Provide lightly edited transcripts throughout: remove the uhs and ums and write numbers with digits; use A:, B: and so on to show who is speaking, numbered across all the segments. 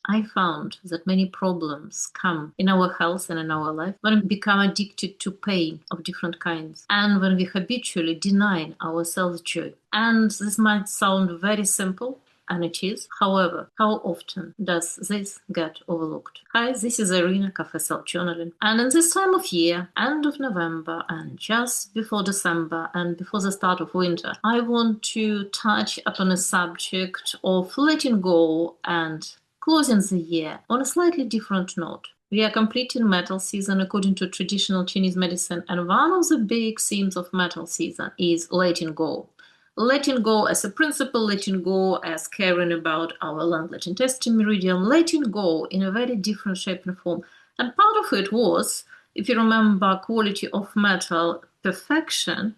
A: I found that many problems come in our health and in our life when we become addicted to pain of different kinds and when we habitually deny ourselves joy. And this might sound very simple, and it is. However, how often does this get overlooked? Hi, this is Irina, Cafe Self Journaling. And in this time of year, end of November and just before December and before the start of winter, I want to touch upon a subject of letting go and closing the year on a slightly different note. We are completing metal season according to traditional Chinese medicine, and one of the big themes of metal season is letting go. Letting go as a principle, letting go as caring about our lung-lead intestine meridian, letting go in a very different shape and form. And part of it was, if you remember quality of metal perfection,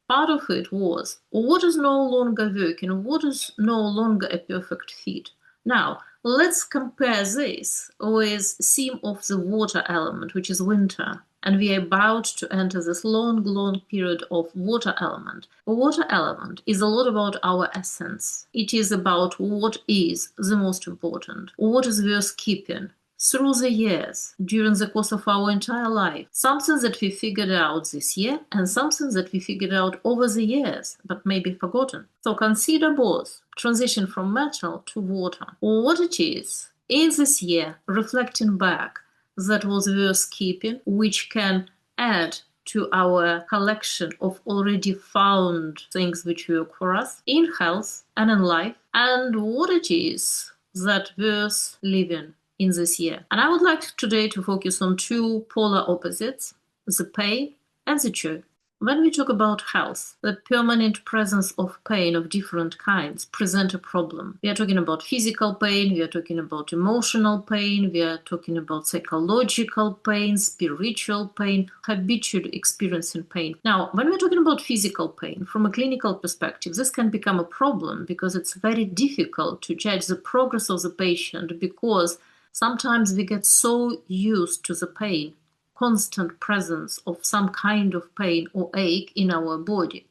A: part of it was what is no longer working, what is no longer a perfect fit. Now, let's compare this with theme of the water element, which is winter. And we are about to enter this long period of water element. A water element is a lot about our essence. It is about what is the most important, what is worth keeping through the years, during the course of our entire life. Something that we figured out this year and something that we figured out over the years, but maybe forgotten. So consider both transition from metal to water, or what it is in this year, reflecting back, that was worth keeping, which can add to our collection of already found things which work for us in health and in life, and what it is that worth living in this year. And I would like today to focus on two polar opposites, the pain and the joy. When we talk about health, the permanent presence of pain of different kinds present a problem. We are talking about physical pain, we are talking about emotional pain, we are talking about psychological pain, spiritual pain, habitual experiencing pain. Now, when we're talking about physical pain, from a clinical perspective, this can become a problem because it's very difficult to judge the progress of the patient because sometimes we get so used to the pain, constant presence of some kind of pain or ache in our body,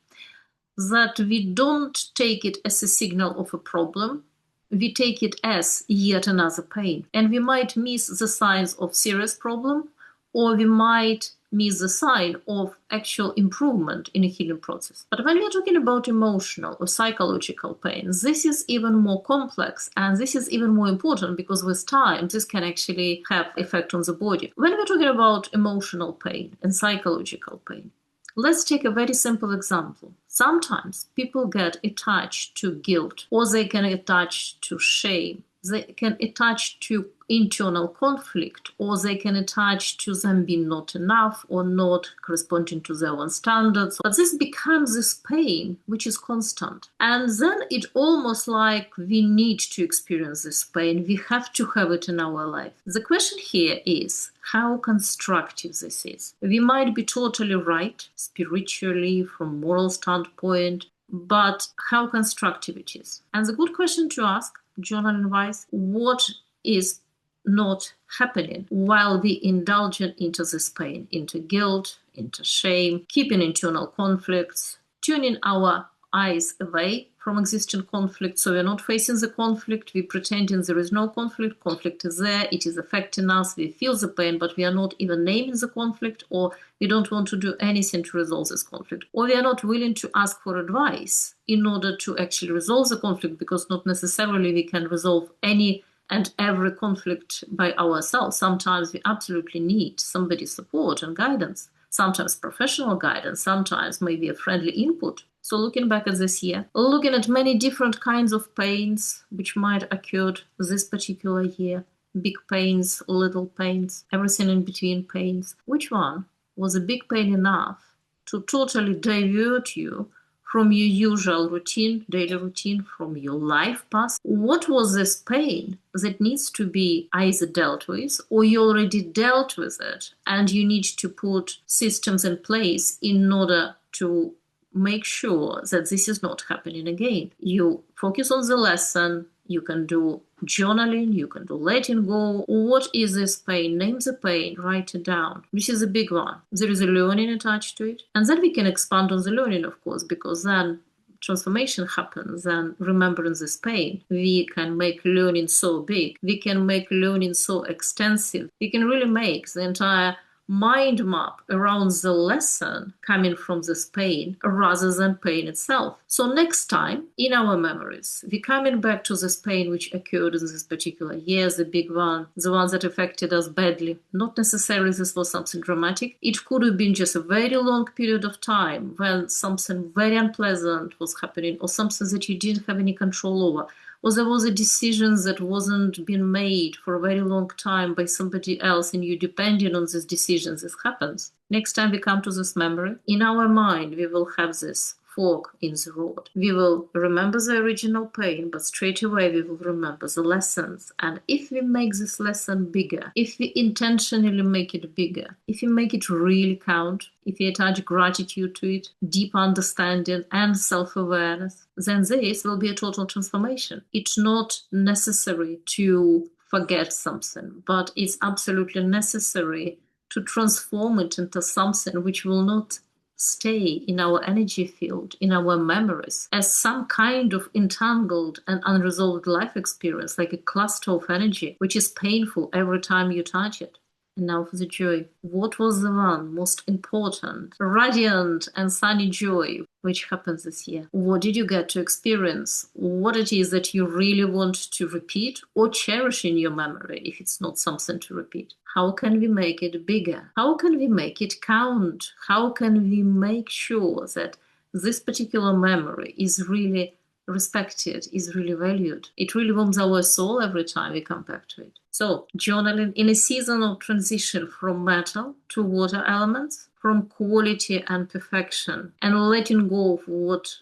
A: that we don't take it as a signal of a problem, we take it as yet another pain. And we might miss the signs of serious problem, or we might miss the sign of actual improvement in a healing process. But when we are talking about emotional or psychological pain, this is even more complex and this is even more important because with time this can actually have effect on the body. When we're talking about emotional pain and psychological pain, let's take a very simple example. Sometimes people get attached to guilt, or they can attach to shame. They can attach to internal conflict, or they can attach to them being not enough or not corresponding to their own standards. But this becomes this pain, which is constant. And then it almost like we need to experience this pain. We have to have it in our life. The question here is how constructive this is. We might be totally right, spiritually, from moral standpoint, but how constructive it is. And the good question to ask, journaling-wise, what is not happening while we indulge into this pain, into guilt, into shame, keeping internal conflicts, turning our eyes away from existing conflict, so we're not facing the conflict, we're pretending there is no conflict, conflict is there, it is affecting us, we feel the pain, but we are not even naming the conflict, or we don't want to do anything to resolve this conflict, or we are not willing to ask for advice in order to actually resolve the conflict, because not necessarily we can resolve any and every conflict by ourselves. Sometimes we absolutely need somebody's support and guidance, sometimes professional guidance, sometimes maybe a friendly input. So looking back at this year, looking at many different kinds of pains which might occurred this particular year, big pains, little pains, everything in between pains, which one was a big pain enough to totally divert you from your usual routine, daily routine, from your life path? What was this pain that needs to be either dealt with, or you already dealt with it and you need to put systems in place in order to make sure that this is not happening again? You focus on the lesson, you can do journaling, you can do letting go. What is this pain? Name the pain, write it down. This is a big one. There is a learning attached to it. And then we can expand on the learning, of course, because then transformation happens and remembering this pain, we can make learning so big. We can make learning so extensive. We can really make the entire mind map around the lesson coming from this pain rather than pain itself. So next time in our memories, we're coming back to this pain which occurred in this particular year, the big one, the one that affected us badly. Not necessarily this was something dramatic. It could have been just a very long period of time when something very unpleasant was happening, or something that you didn't have any control over, or there was a decision that wasn't being made for a very long time by somebody else, and you depending on these decisions. This happens. Next time we come to this memory, in our mind we will have this fork in the road. We will remember the original pain, but straight away we will remember the lessons. And if we make this lesson bigger, if we intentionally make it bigger, if we make it really count, if we attach gratitude to it, deep understanding and self-awareness, then this will be a total transformation. It's not necessary to forget something, but it's absolutely necessary to transform it into something which will not stay in our energy field, in our memories, as some kind of entangled and unresolved life experience, like a cluster of energy, which is painful every time you touch it. And now for the joy. What was the one most important, radiant and sunny joy which happens this year? What did you get to experience? What it is that you really want to repeat or cherish in your memory if it's not something to repeat? How can we make it bigger? How can we make it count? How can we make sure that this particular memory is really respected, is really valued? It really warms our soul every time we come back to it. So, journaling in a season of transition from metal to water elements, from quality and perfection, and letting go of what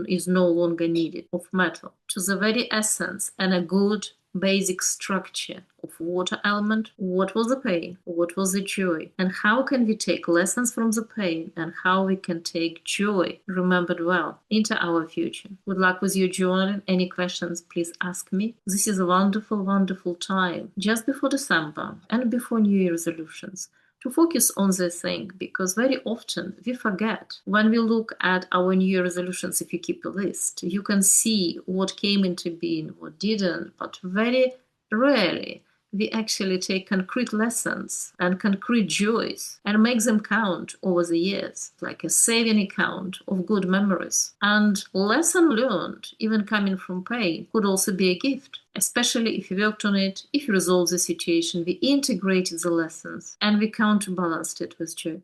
A: is no longer needed of metal, to the very essence and a good basic structure of water element. What was the pain? What was the joy? And how can we take lessons from the pain, and how we can take joy, remembered well, into our future? Good luck with your journaling. Any questions, please ask me. This is a wonderful, wonderful time, just before December and before New Year resolutions, to focus on this thing, because very often we forget. When we look at our New Year resolutions, if you keep a list, you can see what came into being, what didn't, but very rarely we actually take concrete lessons and concrete joys and make them count over the years, like a saving account of good memories. And lesson learned, even coming from pain, could also be a gift, especially if you worked on it, if you resolved the situation, we integrated the lessons, and we counterbalanced it with joy.